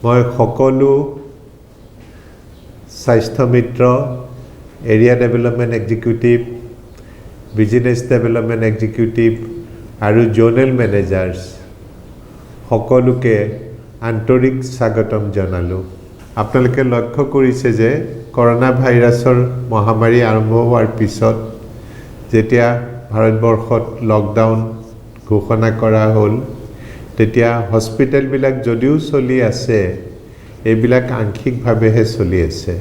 মই সকলো Swasthya Mitra area development executive business development executive আৰু জোনেল মেনেজাৰ্ছ সকলোকে আন্তৰিক স্বাগতম জনালোঁ। আপোনালোকে লক্ষ্য কৰিছে যে কৰোনা ভাইৰাছৰ মহামাৰী আৰম্ভ হোৱাৰ পিছত যেতিয়া ভাৰতবৰ্ষত লকডাউন ঘোষণা কৰা হ'ল তেতিয়া হস্পিটেলবিলাক যদিও চলি আছে এইবিলাক আংশিকভাৱেহে চলি আছে।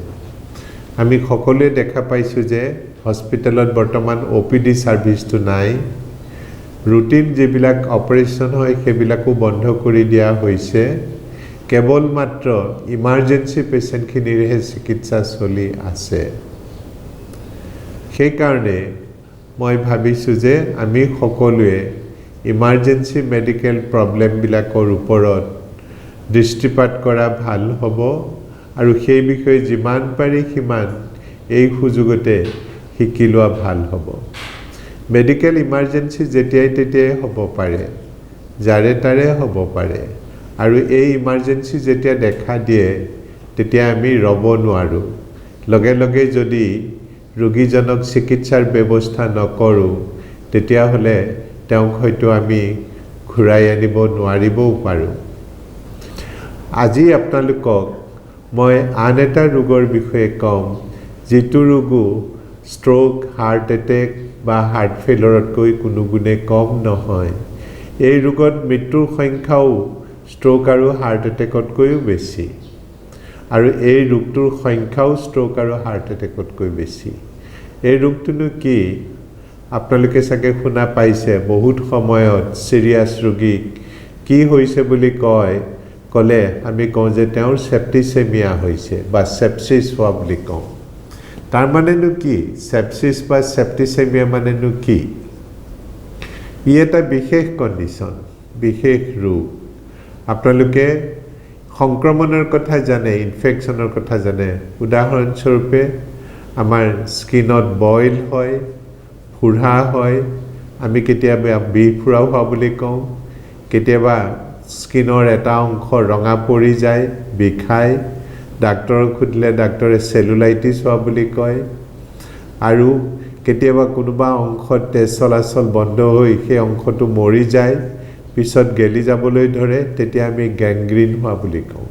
আমি সকলোৱে দেখা পাইছোঁ যে হস্পিটেলত বৰ্তমান OPD ছাৰ্ভিচটো নাই। ৰুটিন যিবিলাক অপাৰেশ্যন হয় সেইবিলাকো বন্ধ কৰি দিয়া হৈছে। কেৱল মাত্ৰ ইমাৰ্জেঞ্চি পেচেণ্টখিনিৰহে চিকিৎসা চলি আছে। সেইকাৰণে মই ভাবিছোঁ যে আমি সকলোৱে ইমাৰ্জেঞ্চি মেডিকেল প্ৰব্লেমবিলাকৰ ওপৰত দৃষ্টিপাত কৰা ভাল হ'ব আৰু সেই বিষয়ে যিমান পাৰি সিমান এই সুযোগতে শিকি লোৱা ভাল হ'ব। মেডিকেল ইমাৰ্জেঞ্চি যেতিয়াই তেতিয়াই হ'ব পাৰে, যাৰে তাৰে হ'ব পাৰে আৰু এই ইমাৰ্জেঞ্চি যেতিয়া দেখা দিয়ে তেতিয়া আমি ৰ'ব নোৱাৰোঁ। লগে লগে যদি ৰোগীজনক চিকিৎসাৰ ব্যৱস্থা নকৰোঁ তেতিয়াহ'লে তেওঁক হয়তো আমি ঘূৰাই আনিব নোৱাৰিবও পাৰোঁ। আজি আপোনালোকক মই আন এটা ৰোগৰ বিষয়ে ক'ম যিটো ৰোগো ষ্ট্ৰোক, হাৰ্ট এটেক বা হাৰ্ট ফেইলৰতকৈ কোনো গুণে কম নহয়। এই ৰোগত মৃত্যুৰ সংখ্যাও ষ্ট্ৰোক আৰু হাৰ্ট এটেকতকৈও বেছি আৰু এই ৰোগটোৰ সংখ্যাও ষ্ট্ৰোক আৰু হাৰ্ট এটেকতকৈ বেছি। এই ৰোগটোনো কি? আপোনালোকে চাগে শুনা পাইছে বহুত সময়ত চিৰিয়াছ ৰোগীক কি হৈছে বুলি ক'লে আমি কওঁ যে তেওঁৰ সেপ্টিচেমিয়া হৈছে বা সেপচিছ হোৱা বুলি কওঁ। তাৰ মানেনো কি? সেপচিছ বা সেপ্টিচেমিয়া মানেনো কি? ই এটা বিশেষ কণ্ডিশ্যন, বিশেষ ৰোগ। আপোনালোকে সংক্ৰমণৰ কথা জানে, ইনফেকশ্যনৰ কথা জানে। উদাহৰণস্বৰূপে আমাৰ স্কিনত বইল হয়, ফুৰা হয়, আমি কেতিয়াবা বিফুৰা হোৱা বুলি কওঁ, কেতিয়াবা স্কিনৰ এটা অংশ ৰঙা পৰি যায়, বিষায়, ডাক্তৰক সুধিলে ডাক্তৰে চেলুলাইটিছ হোৱা বুলি কয় আৰু কেতিয়াবা কোনোবা অংশত তেজ চলাচল বন্ধ হৈ সেই অংশটো মৰি যায়, পিছত গেলি যাবলৈ ধৰে, তেতিয়া আমি গেংগ্ৰিন হোৱা বুলি কওঁ।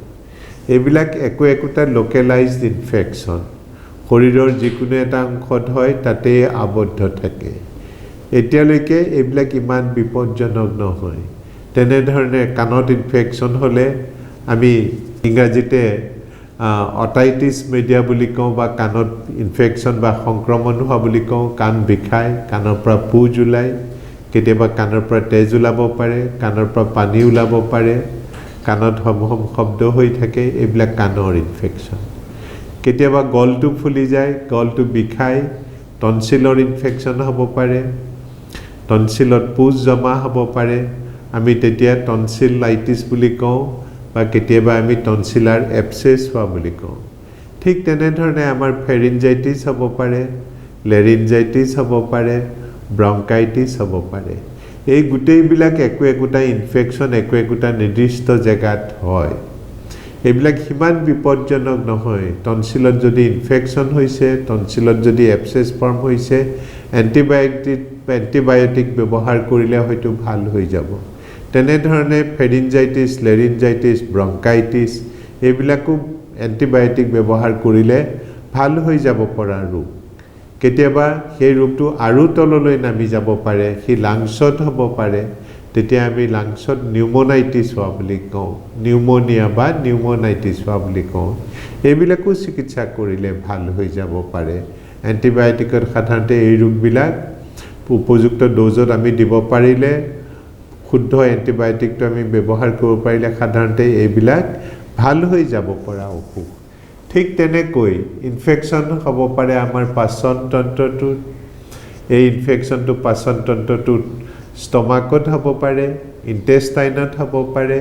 এইবিলাক একোটা লোকেলাইজড ইনফেকশ্যন, শৰীৰৰ যিকোনো এটা অংশত হয় তাতেই আবদ্ধ থাকে। এতিয়ালৈকে এইবিলাক ইমান বিপদজনক নহয়। তেনেধৰণে কাণত ইনফেকশ্যন হ'লে আমি ইংৰাজীতে অটাইটিছ মিডিয়া বুলি কওঁ বা কাণত ইনফেকশ্যন বা সংক্ৰমণ হোৱা বুলি কওঁ। কাণ বিষায়, কাণৰ পৰা পুজ ওলায়, কেতিয়াবা কাণৰ পৰা তেজ ওলাব পাৰে, কাণৰ পৰা পানী ওলাব পাৰে, কাণত হম হম শব্দ হৈ থাকে, এইবিলাক কাণৰ ইনফেকশ্যন। কেতিয়াবা গলটো ফুলি যায়, গলটো বিষায়, টনচিলৰ ইনফেকশ্যন হ'ব পাৰে, টনচিলত পুজ জমা হ'ব পাৰে, আমি তেতিয়া টনচিলাইটিছ বুলি কওঁ বা কেতিয়াবা আমি টনচিলাৰ এপচেছ হোৱা বুলি কওঁ। ঠিক তেনেধৰণে আমাৰ ফেৰিঞ্জাইটিছ হ'ব পাৰে, লেৰিঞ্জাইটিছ হ'ব পাৰে, ব্ৰংকাইটিছ হ'ব পাৰে। এই গোটেইবিলাক একোটা ইনফেকশ্যন একোটা নিৰ্দিষ্ট জেগাত হয়। এইবিলাক সিমান বিপদজনক নহয়। টনচিলত যদি ইনফেকশ্যন হৈছে, টনচিলত যদি এপচেছ ফৰ্ম হৈছে, এণ্টিবায়'টিক ব্যৱহাৰ কৰিলে হয়তো ভাল হৈ যাব। তেনেধৰণে ফেৰিঞ্জাইটিছ, লেৰিঞ্জাইটিছ, ব্ৰংকাইটিছ এইবিলাকো এণ্টিবায়'টিক ব্যৱহাৰ কৰিলে ভাল হৈ যাব পৰা ৰোগ। কেতিয়াবা সেই ৰোগটো আৰু তললৈ নামি যাব পাৰে, সি লাংছত হ'ব পাৰে, তেতিয়া আমি লাংছত নিউমনাইটিছ হোৱা বুলি কওঁ, নিউমনিয়া বা নিউমনাইটিছ হোৱা বুলি কওঁ। এইবিলাকো চিকিৎসা কৰিলে ভাল হৈ যাব পাৰে। এণ্টিবায়'টিকত সাধাৰণতে এই ৰোগবিলাক উপযুক্ত ড'জত আমি দিব পাৰিলে, শুদ্ধ এণ্টিবায়'টিকটো আমি ব্যৱহাৰ কৰিব পাৰিলে সাধাৰণতে এইবিলাক ভাল হৈ যাব পৰা অসুখ। ঠিক তেনেকৈ ইনফেকশ্যন হ'ব পাৰে আমাৰ পাচন তন্ত্ৰটোত। এই ইনফেকশ্যনটো পাচন তন্ত্ৰটোত ষ্টমাকত হ'ব পাৰে, ইণ্টেষ্টাইনত হ'ব পাৰে।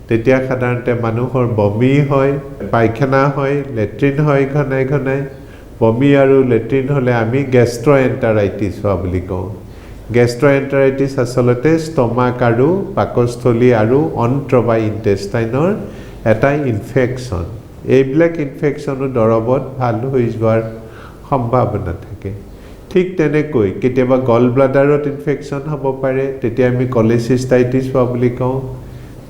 তেতিয়া সাধাৰণতে মানুহৰ বমি হয়, পায়খানা হয়, লেট্ৰিন হয় ঘনাই ঘনাই। বমি আৰু লেট্ৰিন হ'লে আমি গেষ্ট্ৰ'এণ্টাৰাইটিছ হোৱা বুলি কওঁ। গেষ্ট্ৰ'এণ্টাৰাইটিছ আচলতে ষ্টমাক আৰু পাকস্থলী আৰু অন্ত্ৰ বা ইণ্টেষ্টাইনৰ এটা ইনফেকশ্যন এইবিলাক ইনফেকশ্যনো দৰৱত ভাল হৈ যোৱাৰ সম্ভাৱনা থাকে ঠিক তেনেকৈ কেতিয়াবা গল ব্লাডাৰত ইনফেকশ্যন হ'ব পাৰে তেতিয়া আমি কলেচিষ্টাইটিছ হোৱা বুলি কওঁ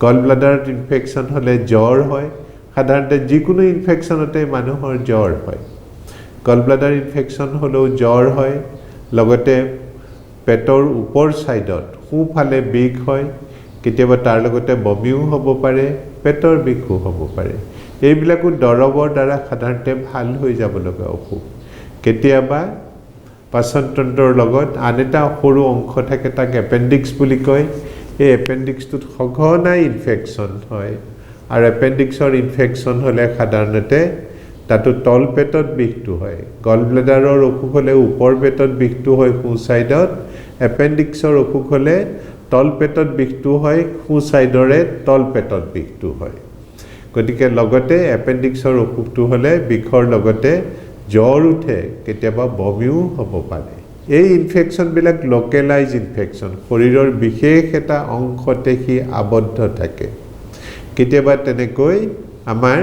গল ব্লাডাৰত ইনফেকশ্যন হ'লে জ্বৰ হয় সাধাৰণতে যিকোনো ইনফেকশ্যনতে মানুহৰ জ্বৰ হয় গল ব্লাডাৰ ইনফেকশ্যন হ'লেও জ্বৰ হয় লগতে পেটৰ ওপৰ সাইডত সোঁফালে বিষ হয় কেতিয়াবা তাৰ লগতে বমিও হ'ব পাৰে পেটৰ বিষও হ'ব পাৰে এইবিলাকো দৰৱৰ দ্বাৰা সাধাৰণতে ভাল হৈ যাব লগা অসুখ কেতিয়াবা পাচনতন্ত্ৰৰ লগত আন এটা সৰু অংশ থাকে তাক এপেণ্ডিক্স বুলি কয় এই এপেণ্ডিক্সটোত সঘনাই ইনফেকশ্যন হয় আৰু এপেণ্ডিক্সৰ ইনফেকশ্যন হ'লে সাধাৰণতে তাতো তল পেটত বিষটো হয় গল ব্লাডাৰৰ অসুখ হ'লে ওপৰ পেটত বিষটো হয় সোঁ সাইডত এপেণ্ডিক্সৰ অসুখ হ'লে তল পেটত বিষটো হয় সোঁ সাইডৰে তল পেটত বিষটো হয় গতিকে লগতে এপেণ্ডিক্সৰ অসুখটো হ'লে বিষৰ লগতে জ্বৰ উঠে কেতিয়াবা বমিও হ'ব পাৰে এই ইনফেকশ্যনবিলাক লোকেলাইজ ইনফেকশ্যন শৰীৰৰ বিশেষ এটা অংশতে সি আবদ্ধ থাকে কেতিয়াবা তেনেকৈ আমাৰ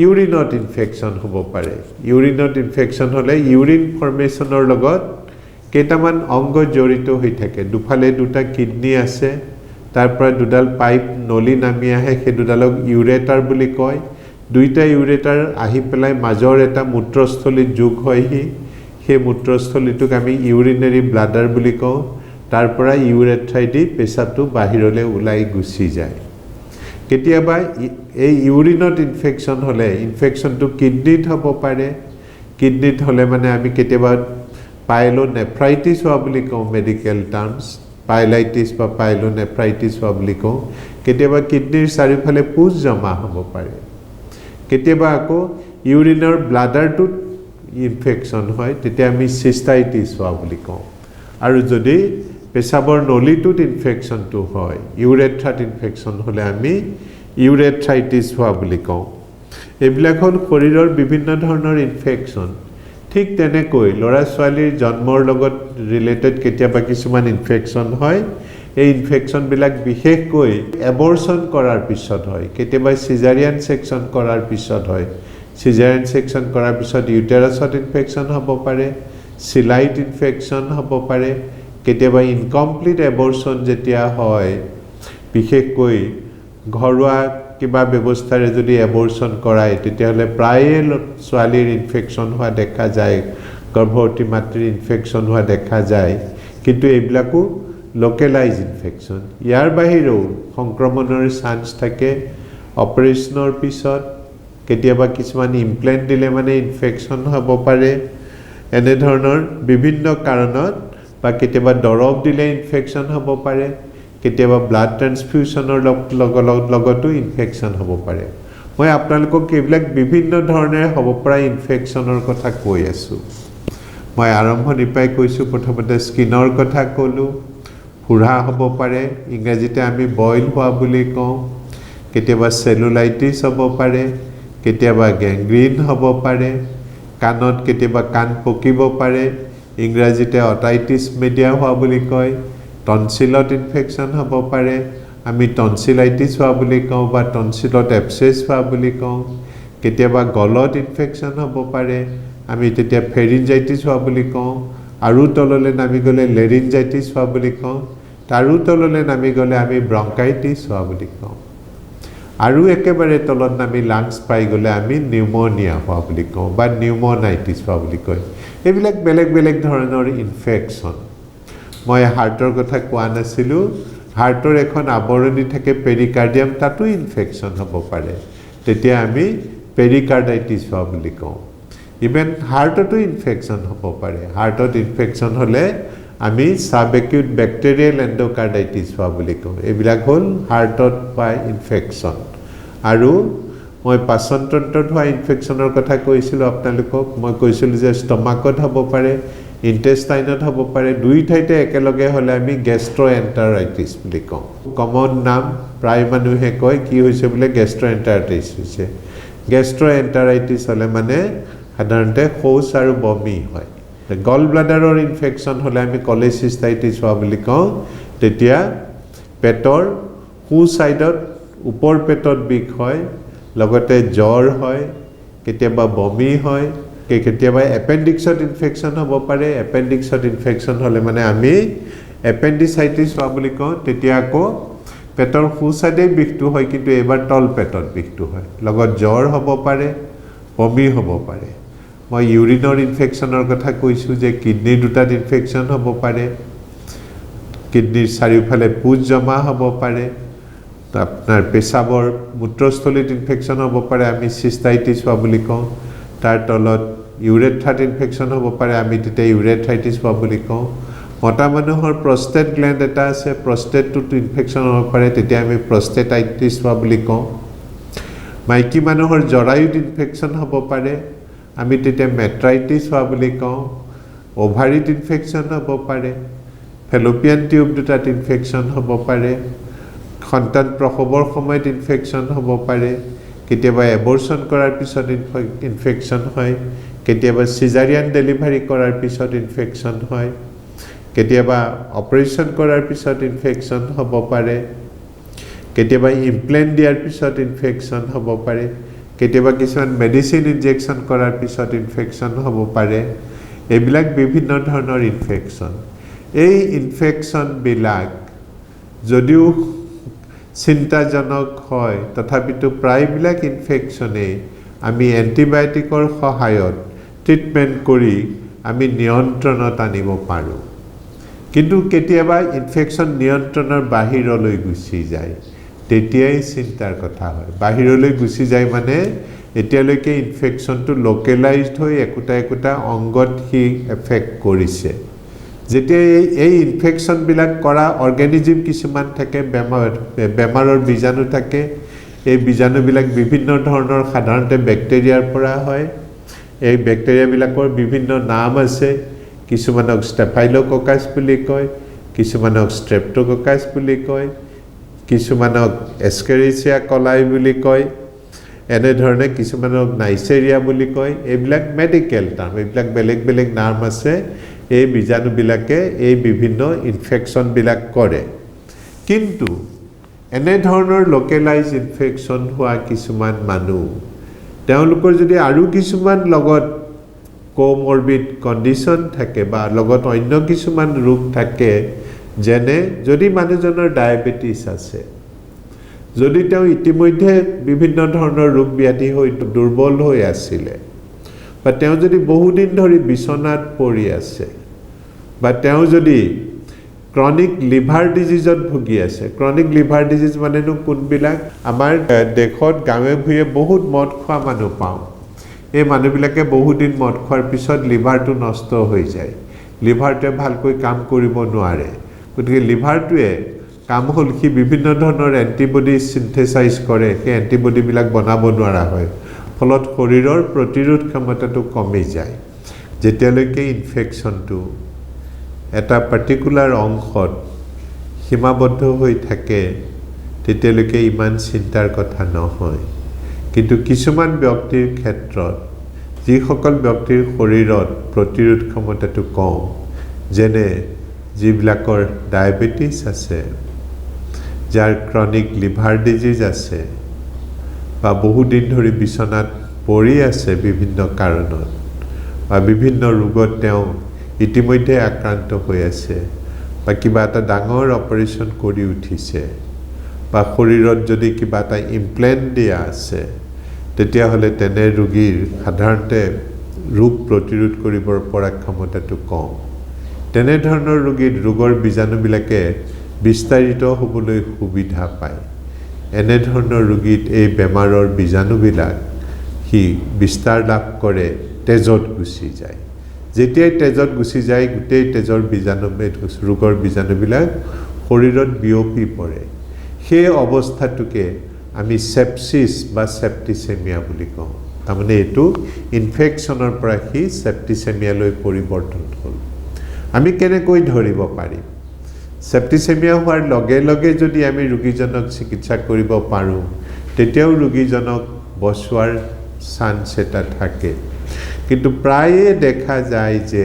ইউৰিনত ইনফেকশ্যন হ'ব পাৰে ইউৰিনত ইনফেকশ্যন হ'লে ইউৰিন ফৰ্মেশ্যনৰ লগত কেইটামান অংগ জড়িত হৈ থাকে দুফালে দুটা কিডনি আছে তাৰ পৰা দুডাল পাইপ নলী নামি আহে সেই দুডালক ইউৰেটাৰ বুলি কয় দুইটা ইউৰেটাৰ আহি পেলাই মাজৰ এটা মূত্ৰস্থলীত যোগ হয়হি সেই মূত্ৰস্থলীটোক আমি ইউৰিনেৰী ব্লাডাৰ বুলি কওঁ তাৰ পৰা ইউৰেথ্ৰাইডি পেচাবটো বাহিৰলৈ ওলাই গুচি যায় কেতিয়াবা এই ইউৰিনত ইনফেকশ্যন হ'লে ইনফেকশ্যনটো কিডনিত হ'ব পাৰে কিডনিত হ'লে মানে আমি কেতিয়াবা পাইলোনেফ্ৰাইটিছ হোৱা বুলি কওঁ মেডিকেল টাৰ্মছ পাইলাইটিছ বা পাইলোনেফ্ৰাইটিছ হোৱা বুলি কওঁ কেতিয়াবা কিডনিৰ চাৰিওফালে পুজ জমা হ'ব পাৰে কেতিয়াবা আকৌ ইউৰিনৰ ব্লাডাৰটোত ইনফেকশ্যন হয় তেতিয়া আমি চিষ্টাইটিছ হোৱা বুলি কওঁ আৰু যদি পেচাবৰ নলীটোত ইনফেকশ্যনটো হয় ইউৰেথ্ৰাত ইনফেকশ্যন হ'লে আমি ইউৰেথ্ৰাইটিছ হোৱা বুলি কওঁ এইবিলাক হ'ল শৰীৰৰ বিভিন্ন ধৰণৰ ইনফেকশ্যন ঠিক তেনেকৈ ল'ৰা ছোৱালীৰ জন্মৰ লগত ৰিলেটেড কেতিয়াবা কিছুমান ইনফেকশ্যন হয় এই ইনফেকশ্যনবিলাক বিশেষকৈ এবৰ্চন কৰাৰ পিছত হয় কেতিয়াবা সিজাৰিয়ান সেকশ্যন কৰাৰ পিছত হয় সিজাৰিয়ান সেকশ্যন কৰাৰ পিছত ইউটেৰাছত ইনফেকশ্যন হ'ব পাৰে সিলাইট ইনফেকশ্যন হ'ব পাৰে কেতিয়াবা ইনকমপ্লিট এবৰ্চন যেতিয়া হয় বিশেষকৈ ঘৰুৱা কিবা ব্যৱস্থাৰে যদি এবৰ্চন কৰায় তেতিয়াহ'লে প্ৰায়ে ছোৱালীৰ ইনফেকশ্যন হোৱা দেখা যায় গৰ্ভৱতী মাতৃৰ ইনফেকশ্যন হোৱা দেখা যায় কিন্তু এইবিলাকো লোকেলাইজ ইনফেকশ্যন ইয়াৰ বাহিৰেও সংক্ৰমণৰ চান্স থাকে অপাৰেশ্যনৰ পিছত কেতিয়াবা কিছুমান ইমপ্লেণ্ট দিলে মানে ইনফেকশ্যন হ'ব পাৰে এনেধৰণৰ বিভিন্ন কাৰণত বা কেতিয়াবা দৰৱ দিলে ইনফেকশ্যন হ'ব পাৰে কেতিয়াবা ব্লাড ট্ৰান্সফিউশ্যনৰ লগতো ইনফেকশ্যন হ'ব পাৰে মই আপোনালোকক এইবিলাক বিভিন্ন ধৰণেৰে হ'ব পৰা ইনফেকশ্যনৰ কথা কৈ আছোঁ মই আৰম্ভণিৰ পৰাই কৈছোঁ প্ৰথমতে স্কিনৰ কথা ক'লোঁ ফুৰা হ'ব পাৰে ইংৰাজীতে আমি বইল হোৱা বুলি কওঁ কেতিয়াবা চেলুলাইটিছ হ'ব পাৰে কেতিয়াবা গেংগ্ৰিন হ'ব পাৰে কাণত কেতিয়াবা কাণ পকিব পাৰে ইংৰাজীতে অটাইটিছ মিডিয়া হোৱা বুলি কয় টনচিলত ইনফেকশ্যন হ'ব পাৰে আমি টনচিলাইটিছ হোৱা বুলি কওঁ বা টনচিলত এপচেছ হোৱা বুলি কওঁ কেতিয়াবা গলত ইনফেকশ্যন হ'ব পাৰে আমি তেতিয়া ফেৰিঞ্জাইটিছ হোৱা বুলি কওঁ আৰু তললৈ নামি গ'লে লেৰিঞ্জাইটিছ হোৱা বুলি কওঁ তাৰো তললৈ নামি গ'লে আমি ব্ৰংকাইটিছ হোৱা বুলি কওঁ আৰু একেবাৰে তলত নামি লাংছ পাই গ'লে আমি নিউমনিয়া হোৱা বুলি কওঁ বা নিউমনাইটিছ হোৱা বুলি কয় এইবিলাক বেলেগ বেলেগ ধৰণৰ ইনফেকশ্যন মই হাৰ্টৰ কথা কোৱা নাছিলোঁ হাৰ্টৰ এখন আৱৰণি থাকে পেৰিকাৰ্ডিয়াম তাতো ইনফেকশ্যন হ'ব পাৰে তেতিয়া আমি পেৰিকাৰ্ডাইটিছ হোৱা বুলি কওঁ ইভেন হাৰ্টতো ইনফেকশ্যন হ'ব পাৰে হাৰ্টত ইনফেকশ্যন হ'লে আমি সাব একিউট বেক্টেৰিয়েল এণ্ডোকাৰ্ডাইটিছ হোৱা বুলি কওঁ এইবিলাক হ'ল হাৰ্টত হোৱা ইনফেকশ্যন আৰু মই পাচনতন্ত্ৰত হোৱা ইনফেকশ্যনৰ কথা কৈছিলোঁ আপোনালোকক মই কৈছিলোঁ যে ষ্টমাকত হ'ব পাৰে ইণ্টেষ্টাইনত হ'ব পাৰে দুই ঠাইতে একেলগে হ'লে আমি গেষ্ট্ৰ'এণ্টাৰাইটিছ বুলি কওঁ কমন নাম প্ৰায় মানুহে কয় কি হৈছে বোলে গেষ্ট্ৰ'এণ্টাৰাইটিছ হৈছে গেষ্ট্ৰ'এণ্টাৰাইটিছ হ'লে মানে সাধাৰণতে শৌচ আৰু বমি হয় গল ব্লাডাৰৰ ইনফেকশ্যন হ'লে আমি কলেচিষ্টাইটিছ হোৱা বুলি কওঁ তেতিয়া পেটৰ সোঁ ছাইডত ওপৰ পেটত বিষ হয়, লগতে জ্বৰ হয়, কেতিয়াবা বমি হয়, কেতিয়াবা এপেণ্ডিক্সত ইনফেকশ্যন হ'ব পাৰে। এপেণ্ডিক্সত ইনফেকশ্যন হ'লে মানে আমি এপেণ্ডিচাইটিছ হোৱা বুলি কওঁ। তেতিয়া আকৌ পেটৰ সোঁ চাইডেই বিষটো হয়, কিন্তু এইবাৰ তল পেটত বিষটো হয়, লগত জ্বৰ হ'ব পাৰে, বমি হ'ব পাৰে। মই ইউৰিনৰ ইনফেকশ্যনৰ কথা কৈছোঁ যে কিডনিৰ দুটাত ইনফেকশ্যন হ'ব পাৰে, কিডনিৰ চাৰিওফালে পুজ জমা হ'ব পাৰে, আপোনাৰ পেচাবৰ মূত্ৰস্থলীত ইনফেকশ্যন হ'ব পাৰে, আমি চিষ্টাইটিছ হোৱা বুলি কওঁ। তাৰ তলত ইউৰেথ্ৰাত ইনফেকশ্যন হ'ব পাৰে, আমি তেতিয়া ইউৰেথ্ৰাইটিছ হোৱা বুলি কওঁ। মতা মানুহৰ প্ৰষ্টেট গ্লেণ্ড এটা আছে, প্ৰষ্টেটটোত ইনফেকশ্যন হ'ব পাৰে, তেতিয়া আমি প্ৰষ্টেটাইটিছ হোৱা বুলি কওঁ। মাইকী মানুহৰ জৰায়ুত ইনফেকশ্যন হ'ব পাৰে, আমি তেতিয়া মেট্ৰাইটিছ হোৱা বুলি কওঁ। অভাৰীত ইনফেকশ্যন হ'ব পাৰে, ফেলোপিয়ান টিউব দুটাত ইনফেকশ্যন হ'ব পাৰে, সন্তান প্ৰসৱৰ সময়ত ইনফেকশ্যন হ'ব পাৰে, কেতিয়াবা এবৰ্চন কৰাৰ পিছত ইনফেকশ্যন হয়, কেতিয়াবা চিজাৰিয়ান ডেলিভাৰী কৰাৰ পিছত ইনফেকশ্যন হয়, কেতিয়াবা অপাৰেশ্যন কৰাৰ পিছত ইনফেকশ্যন হ'ব পাৰে, কেতিয়াবা ইমপ্লেণ্ট দিয়াৰ পিছত ইনফেকশ্যন হ'ব পাৰে, কেতিয়াবা কিছুমান মেডিচিন ইনজেকশ্যন কৰাৰ পিছত ইনফেকশ্যন হ'ব পাৰে। এইবিলাক বিভিন্ন ধৰণৰ ইনফেকশ্যন। এই ইনফেকশ্যনবিলাক যদিও চিন্তাজনক হয়, তথাপিতো প্ৰায়বিলাক ইনফেকশ্যনেই আমি এণ্টিবায়'টিকৰ সহায়ত ট্ৰিটমেণ্ট কৰি আমি নিয়ন্ত্ৰণত আনিব পাৰোঁ। কিন্তু কেতিয়াবা ইনফেকশ্যন নিয়ন্ত্ৰণৰ বাহিৰলৈ গুচি যায়, তেতিয়াই চিন্তাৰ কথা হয়। বাহিৰলৈ গুচি যায় মানে এতিয়ালৈকে ইনফেকশ্যনটো লোকেলাইজড হৈ একোটা অংগত সি এফেক্ট কৰিছে। যেতিয়া এই ইনফেকশ্যনবিলাক কৰা অৰ্গেনিজিম কিছুমান থাকে, বেমাৰৰ বীজাণু থাকে, এই বীজাণুবিলাক বিভিন্ন ধৰণৰ সাধাৰণতে বেক্টেৰিয়াৰ পৰা হয়। এই বেক্টেৰিয়াবিলাকৰ বিভিন্ন নাম আছে, কিছুমানক ষ্টেফাইল'ককাছ বুলি কয়, কিছুমানক ষ্ট্ৰেপ্ট'ককাছ বুলি কয়, কিছুমানক এস্কেৰিচিয়া কলাই বুলি কয়, এনেধৰণে কিছুমানক নাইচেৰিয়া বুলি কয়। এইবিলাক মেডিকেল টাৰ্ম, এইবিলাক বেলেগ বেলেগ নাম আছে। এই বীজাণুবিলাকে এই বিভিন্ন ইনফেকশ্যনবিলাক কৰে। কিন্তু এনেধৰণৰ লোকেলাইজ ইনফেকশ্যন হোৱা কিছুমান মানুহ, তেওঁলোকৰ যদি আৰু কিছুমান লগত কোমৰবিড কণ্ডিশ্যন থাকে বা লগত অন্য কিছুমান ৰোগ থাকে, যেনে যদি মানুহজনৰ ডায়েবেটিছ আছে, যদি তেওঁ ইতিমধ্যে বিভিন্ন ধৰণৰ ৰোগ ব্যাধি হৈ দুৰ্বল হৈ আছিলে, বা তেওঁ যদি বহুদিন ধৰি বিচনাত পৰি আছে, বা তেওঁ যদি ক্ৰনিক লিভাৰ ডিজিজত ভুগি আছে। ক্ৰনিক লিভাৰ ডিজিজ মানেনো কোনবিলাক? আমাৰ দেশত গাঁৱে ভূঞে বহুত মদ খোৱা মানুহ পাওঁ। এই মানুহবিলাকে বহুদিন মদ খোৱাৰ পিছত লিভাৰটো নষ্ট হৈ যায়, লিভাৰটোৱে ভালকৈ কাম কৰিব নোৱাৰে। গতিকে লিভাৰটোৱে কাম হ'ল সি বিভিন্ন ধৰণৰ এণ্টিবডি চিন্থেচাইজ কৰে, সেই এণ্টিবডিবিলাক বনাব নোৱাৰা হয়, ফলত শৰীৰৰ প্ৰতিৰোধ ক্ষমতাটো কমি যায়। যেতিয়ালৈকে ইনফেকশ্যনটো এটা পাৰ্টিকুলাৰ অংশত সীমাবদ্ধ হৈ থাকে, তেতিয়ালৈকে ইমান চিন্তাৰ কথা নহয়। কিন্তু কিছুমান ব্যক্তিৰ ক্ষেত্ৰত, যিসকল ব্যক্তিৰ শৰীৰত প্ৰতিৰোধ ক্ষমতাটো কম, যেনে যিবিলাকৰ ডায়েবেটিছ আছে, যাৰ ক্ৰনিক লিভাৰ ডিজিজ আছে, বা বহুদিন ধৰি বিচনাত পৰি আছে বিভিন্ন কাৰণত, বা বিভিন্ন ৰোগত তেওঁ ইতিমধ্যে আক্ৰান্ত হৈ আছে, বা কিবা এটা ডাঙৰ অপাৰেশ্যন কৰি উঠিছে, বা শৰীৰত যদি কিবা এটা ইমপ্লেণ্ট দিয়া আছে, তেতিয়াহ'লে তেনে ৰোগীৰ সাধাৰণতে ৰোগ প্ৰতিৰোধ কৰিব পৰা ক্ষমতাটো কম। তেনেধৰণৰ ৰোগৰ বীজাণুবিলাকে বিস্তাৰিত হ'বলৈ সুবিধা পায়। এনেধৰণৰ ৰোগীত এই বেমাৰৰ বীজাণুবিলাক সি বিস্তাৰ লাভ কৰে, তেজত গুচি যায়। যেতিয়াই তেজত গুচি যায়, গোটেই তেজৰ ৰোগৰ বীজাণুবিলাক শৰীৰত বিয়পি পৰে। সেই অৱস্থাটোকে আমি সেপচিছ বা সেপ্টিচেমিয়া বুলি কওঁ। তাৰমানে এইটো ইনফেকশ্যনৰ পৰা সি সেপ্টিচেমিয়ালৈ পৰিৱৰ্তন হ'ল। আমি কেনেকৈ ধৰিব পাৰিম? সেপ্টিচেমিয়া হোৱাৰ লগে লগে যদি আমি ৰোগীজনক চিকিৎসা কৰিব পাৰোঁ, তেতিয়াও ৰোগীজনক বচোৱাৰ চান্স এটা থাকে। কিন্তু প্ৰায়ে দেখা যায় যে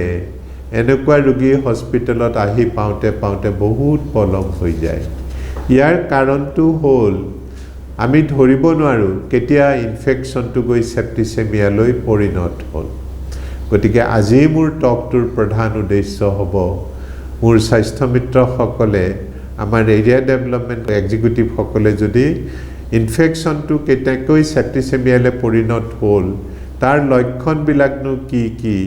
এনেকুৱা ৰোগী হস্পিটেলত আহি পাওঁতে বহুত পলম হৈ যায়। ইয়াৰ কাৰণটো হ'ল আমি ধৰিব নোৱাৰোঁ কেতিয়া ইনফেকশ্যনটো গৈ সেপ্টিসেমিয়ালৈ পৰিণত হ'ল গতিকে আজি মোৰ টকটোৰ প্ৰধান উদ্দেশ্য হ'ব মোৰ স্বাস্থ্য মিত্ৰসকলে আমাৰ এৰিয়া ডেভেলপমেণ্ট এক্সিকিউটিভ সকলে যদি ইনফেকশ্যনটো কেতিয়াকৈ সেপ্টিসেমিয়ালৈ পৰিণত হ'ল তাৰ লক্ষণবিলাকনো কি কি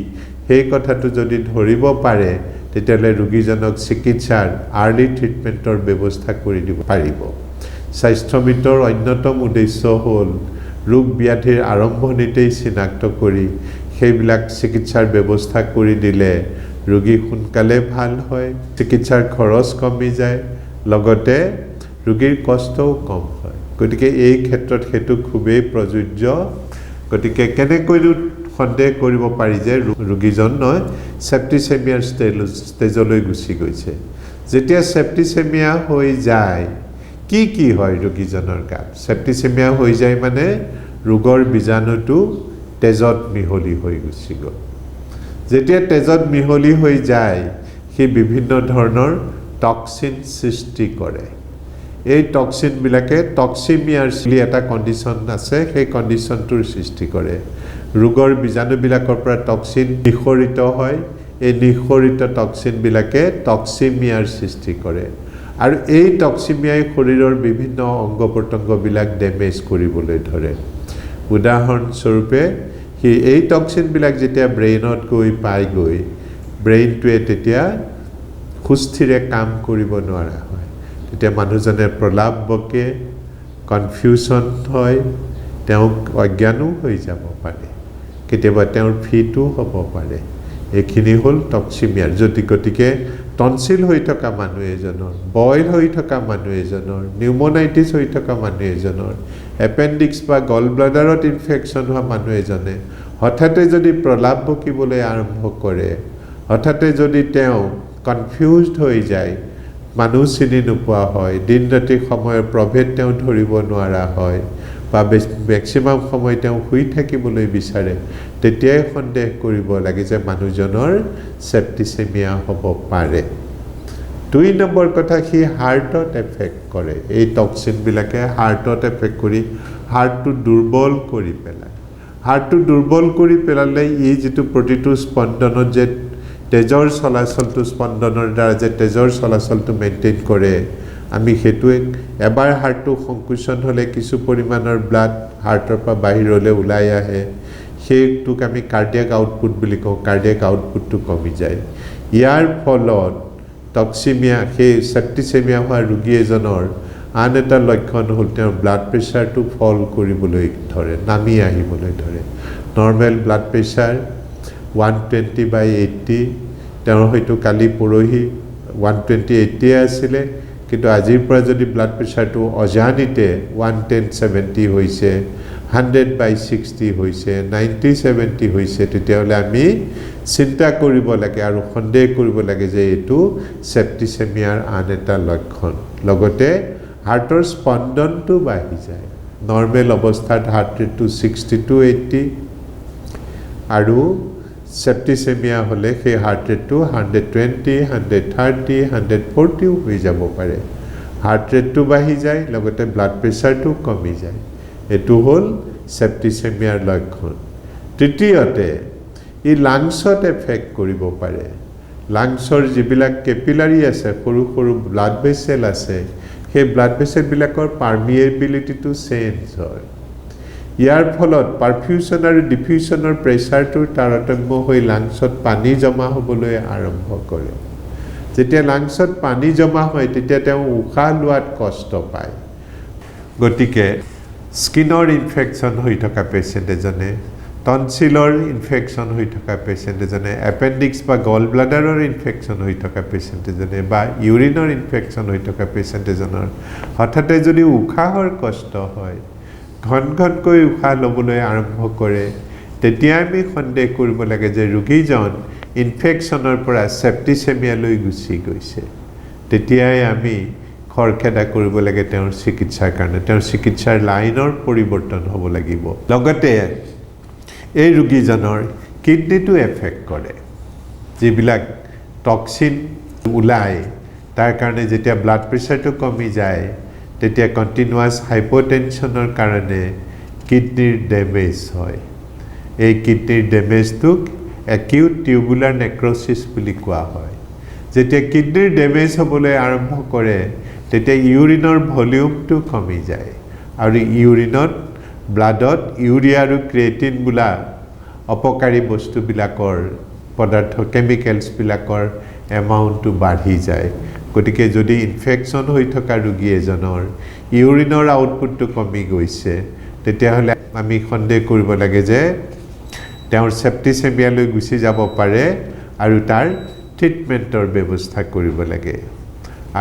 সেই কথাটো যদি ধৰিব পাৰে তেতিয়াহ'লে ৰোগীজনক চিকিৎসাৰ আৰ্লি ট্ৰিটমেণ্টৰ ব্যৱস্থা কৰি দিব পাৰিব স্বাস্থ্য মিত্ৰৰ অন্যতম উদ্দেশ্য হ'ল ৰোগ ব্যাধিৰ আৰম্ভণিতেই চিনাক্ত কৰি সেইবিলাক চিকিৎসাৰ ব্যৱস্থা কৰি দিলে ৰোগী সোনকালে ভাল হয় চিকিৎসাৰ খৰচ কমি যায় লগতে ৰোগীৰ কষ্টও কম হয় গতিকে এই ক্ষেত্ৰত হেতু খুবেই প্ৰযোজ্য গতিকে কেনেকৈনো সন্দেহ কৰিব পাৰি যে ৰোগীজন নহয় সেপ্টিসেমিয়াৰ ষ্টেজলৈ গুচি গৈছে যেতিয়া সেপ্টিসেমিয়া হৈ যায় কি হয় ৰোগীজনৰ গাত সেপ্টিসেমিয়া হৈ যায় মানে ৰোগৰ বীজাণুটো তেজত মিহলি হৈ গুচি গ'ল যেতিয়া তেজত মিহলি হৈ যায় সি বিভিন্ন ধৰণৰ টক্সিন সৃষ্টি কৰে এই টক্সিনবিলাকে টক্সিমিয়াৰ বুলি এটা কণ্ডিশ্যন আছে সেই কণ্ডিশ্যনটোৰ সৃষ্টি কৰে ৰোগৰ বীজাণুবিলাকৰ পৰা টক্সিন নিঃসৰিত হয় এই নিঃসৰিত টক্সিনবিলাকে টক্সিমিয়াৰ সৃষ্টি কৰে আৰু এই টক্সিমিয়াই শৰীৰৰ বিভিন্ন অংগ প্ৰত্যংগবিলাক ডেমেজ কৰিবলৈ ধৰে উদাহৰণস্বৰূপে এই টক্সিনবিলাক যেতিয়া ব্ৰেইনত গৈ পায়গৈ ব্ৰেইনটোৱে তেতিয়া সুস্থিৰে কাম কৰিব নোৱাৰা হয় তেতিয়া মানুহজনে প্ৰলাপ বকে কনফিউজন হয় তেওঁক অজ্ঞানো হৈ যাব পাৰে কেতিয়াবা তেওঁৰ ফিটো হ'ব পাৰে এইখিনি হ'ল টক্সিমিয়াৰ গতিকে টনচিল হৈ থকা মানুহ এজনৰ বইল হৈ থকা মানুহ এজনৰ নিউমোনাইটিছ হৈ থকা মানুহ এজনৰ এপেণ্ডিক্স বা গল ব্লাডাৰত ইনফেকশ্যন হোৱা মানুহ এজনে হঠাতে যদি প্ৰলাপ বকিবলৈ আৰম্ভ কৰে হঠাতে যদি তেওঁ কনফিউজড হৈ যায় মানুহ চিনি নোপোৱা হয় দিন ৰাতি সময়ৰ প্ৰভেদ তেওঁ ধৰিব নোৱাৰা হয় বা মেক্সিমাম সময় তেওঁ শুই থাকিবলৈ বিচাৰে তেতিয়াই সন্দেহ কৰিব লাগে যে মানুহজনৰ সেপ্টিসেমিয়া হ'ব পাৰে 2 নম্বৰ কথা সি হাৰ্টত এফেক্ট কৰে এই টক্সিনবিলাকে হাৰ্টত এফেক্ট কৰি হাৰ্টটো দুৰ্বল কৰি পেলায় হাৰ্টটো দুৰ্বল কৰি পেলালে ই যিটো প্ৰতিটো স্পন্দনত যে তেজৰ চলাচলটো স্পন্দনৰ দ্বাৰা যে তেজৰ চলাচলটো মেইনটেইন কৰে আমি হেতুৱে এবাৰ হাৰ্টটো সংকুচন হ'লে কিছু পৰিমাণৰ ব্লাড হাৰ্টৰ পৰা বাহিৰলৈ ওলাই আহে সেইটোক আমি কাৰ্ডিয়াক আউটপুট বুলি কওঁ কাৰ্ডিয়াক আউটপুটটো কমি যায় ইয়াৰ ফলত টক্সিমিয়া সেই সেপ্টিসেমিয়া হোৱা ৰোগী এজনৰ আন এটা লক্ষণ হ'ল তেওঁৰ ব্লাড প্ৰেছাৰটো ফল কৰিবলৈ ধৰে নামি আহিবলৈ ধৰে নৰ্মেল ব্লাড প্ৰেছাৰ 120/80 তেওঁৰ হয়তো কালি পৰহি 120/80 আছিলে কিন্তু আজিৰ পৰা যদি ব্লাড প্ৰেছাৰটো অজানিতে 110/70 হৈছে 100/60 হৈছে 90/70 হৈছে তেতিয়াহ'লে আমি চিন্তা কৰিব লাগে আৰু সন্দেহ কৰিব লাগে যে এইটো সেপ্টিসেমিয়াৰ আন এটা লক্ষণ লগতে হাৰ্টৰ স্পন্দনটো বাঢ়ি যায় নৰ্মেল অৱস্থাত হাৰ্ট ৰেটটো 60-80 আৰু সেপ্টিসেমিয়া হ'লে সেই হাৰ্ট ৰেটটো 120 130 140 হৈ যাব পাৰে হাৰ্ট ৰেটটো বাঢ়ি যায় লগতে ব্লাড প্ৰেছাৰটো কমি যায় এইটো হ'ল সেপ্টিসেমিয়াৰ লক্ষণ তৃতীয়তে ই লাংছত এফেক্ট কৰিব পাৰে লাংছৰ যিবিলাক কেপিলাৰী আছে সৰু সৰু ব্লাড ভেছেল আছে সেই ব্লাড ভেছেলবিলাকৰ পাৰ্মিয়েবিলিটিটো চেঞ্জ হয় ইয়াৰ ফলত পাৰফিউশ্যন আৰু ডিফিউশ্যনৰ প্ৰেছাৰটোৰ তাৰতম্য হৈ লাংছত পানী জমা হ'বলৈ আৰম্ভ কৰে যেতিয়া লাংছত পানী জমা হয় তেতিয়া তেওঁ উশাহ লোৱাত কষ্ট পায় গতিকে স্কিনৰ ইনফেকশ্যন হৈ থকা পেচেণ্ট এজনে টনচিলৰ ইনফেকশ্যন হৈ থকা পেচেণ্ট এজনে এপেণ্ডিক্স বা গল ব্লাডাৰৰ ইনফেকশ্যন হৈ থকা পেচেণ্ট এজনে বা ইউৰিনৰ ইনফেকশ্যন হৈ থকা পেচেণ্ট এজনৰ হঠাতে যদি উশাহৰ কষ্ট হয় ঘন ঘনকৈ উশাহ ল'বলৈ আৰম্ভ কৰে তেতিয়া আমি সন্দেহ কৰিব লাগে যে ৰোগীজন ইনফেকশ্যনৰ পৰা সেপ্টিসেমিয়ালৈ গুচি গৈছে তেতিয়াই আমি খৰখেদা কৰিব লাগে তেওঁৰ চিকিৎসাৰ কাৰণে তেওঁৰ চিকিৎসাৰ লাইনৰ পৰিৱৰ্তন হ'ব লাগিব লগতে এই ৰোগীজনৰ কিডনিটো এফেক্ট কৰে যিবিলাক টক্সিন ওলায় তাৰ কাৰণে যেতিয়া ব্লাড প্ৰেছাৰটো কমি যায় তেতিয়া কণ্টিনিউয়াছ হাইপোটেনশনৰ কাৰণে কিডনিৰ ড্যামেজ হয় এই কিডনিৰ ড্যামেজটোক একিউট টিউবুলাৰ নেক্ৰোসিস বুলি কোৱা হয় যেতিয়া কিডনিৰ ড্যামেজ হ'বলৈ আৰম্ভ কৰে তেতিয়া ইউৰিনৰ ভলিউমটো কমি যায় আৰু ইউৰিনত ব্লাডত ইউৰিয়া আৰু ক্ৰিয়েটিন বোলা অপকাৰী বস্তুবিলাকৰ পদাৰ্থ কেমিক্যালছ বিলাকৰ এমাউন্টটো বাঢ়ি যায় গতিকে যদি ইনফেকশন হৈ থকা ৰোগী এজনৰ ইউৰিনৰ আউটপুটটো কমি গৈছে তেতিয়া হলে আমি সন্দেহ কৰিব লাগে যে তেওঁৰ সেপ্টিসেমিয়ালৈ গুচি যাব পাৰে আৰু তাৰ ট্ৰিটমেন্টৰ ব্যৱস্থা কৰিব লাগে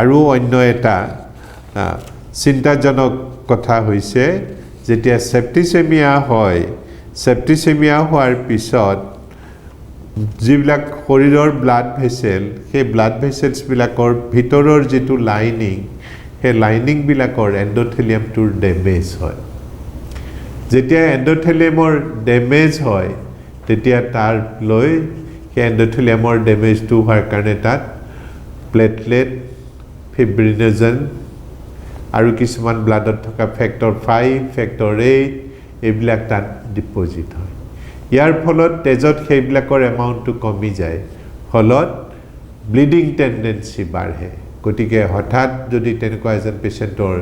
আৰু অন্য এটা চিন্তাজনক কথা হৈছে যেতিয়া সেপ্টিসেমিয়া হয় সেপ্টিসেমিয়া হোৱাৰ পিছত যিবিলাক শৰীৰৰ ব্লাড ভেসেল সেই ব্লাড ভেসেলছ বিলাকৰ ভিতৰৰ যেটো লাইনিং সেই লাইনিং বিলাকৰ এন্ডোথেলিয়ামটোৰ ড্যামেজ হয় যেতিয়া এন্ডোথেলিয়ামৰ ড্যামেজ হয় তেতিয়া তাৰ লৈ সেই এন্ডোথেলিয়ামৰ ড্যামেজটো হোৱাৰ কাৰণে তাত প্লেটলেট ফিব্ৰিনোজেন আৰু কিছুমান ব্লাডত থকা ফেক্টৰ 5 ফেক্টৰ 8 এইবিলাক তাত ডিপজিট হয় ইয়াৰ ফলত তেজত সেইবিলাকৰ এমাউন্টটো কমি যায় ফলত ব্লিডিং টেন্ডেন্সি বাঢ়ে গতিকে হঠাৎ যদি তেনেকুৱা এজন পেশেন্টৰ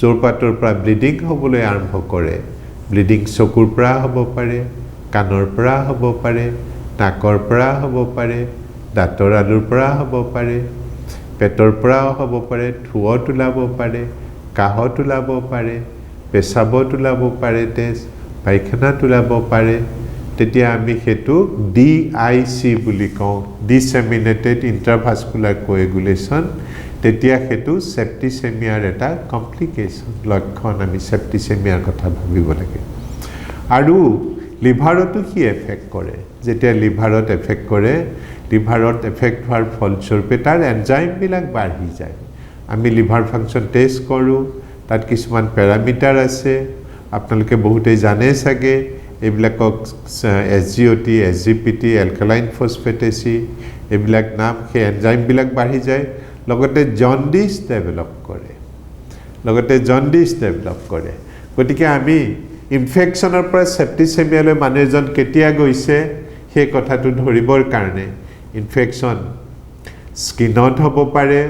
জোৰপাতৰ পৰা ব্লিডিং হ'বলৈ আৰম্ভ কৰে ব্লিডিং চকুৰ পৰা হ'ব পাৰে কাণৰ পৰা হ'ব পাৰে নাকৰ পৰা হ'ব পাৰে দাঁতৰ আলুৰ পৰা হ'ব পাৰে পেটৰ পৰা হ'ব পাৰে থুৱত ওলাব পাৰে কাহত ওলাব পাৰে পেছাবত ওলাব পাৰে তেজ পায়খানাত ওলাব পাৰে তেতিয়া আমি হেতু DIC বুলি কওঁ ডিসেমিনেটেড ইন্ট্ৰাভাস্কুলাৰ কোএগুলেশন তেতিয়া হেতু সেপ্টিসেমিয়াৰ এটা কমপ্লিকেশন লক্ষণ আমি সেপ্টিসেমিয়াৰ কথা ভাবিব লাগে আৰু লিভাৰতো কি এফেক্ট কৰে যেতিয়া লিভাৰত এফেক্ট কৰে লিভাৰত এফেক্ট হোৱাৰ ফলস্বৰূপে তাৰ এনজাইম বিলাক বাঢ়ি যায় আমি লিভাৰ ফাংচন টেষ্ট কৰো তাত কিছুমান প্যাৰামিটাৰ আছে আপোনালোকে বহুতেই জানে সাগে এইবিলাকক SGOT SGPT এলকালাইন ফসফেটেসি এইবিলাক নাম সেই এনজাইম বিলাক বাঢ়ি যায় লগতে জন্ডিস ডেভেলপ কৰে গতিকে আমি ইনফেকশনৰ পৰা সেপ্টিসেমিয়ালৈ মানুহজন কেতিয়া গৈছে সেই কথাটো ধৰিবৰ কাৰণে ইনফেকশন স্কিনত হ'ব পাৰে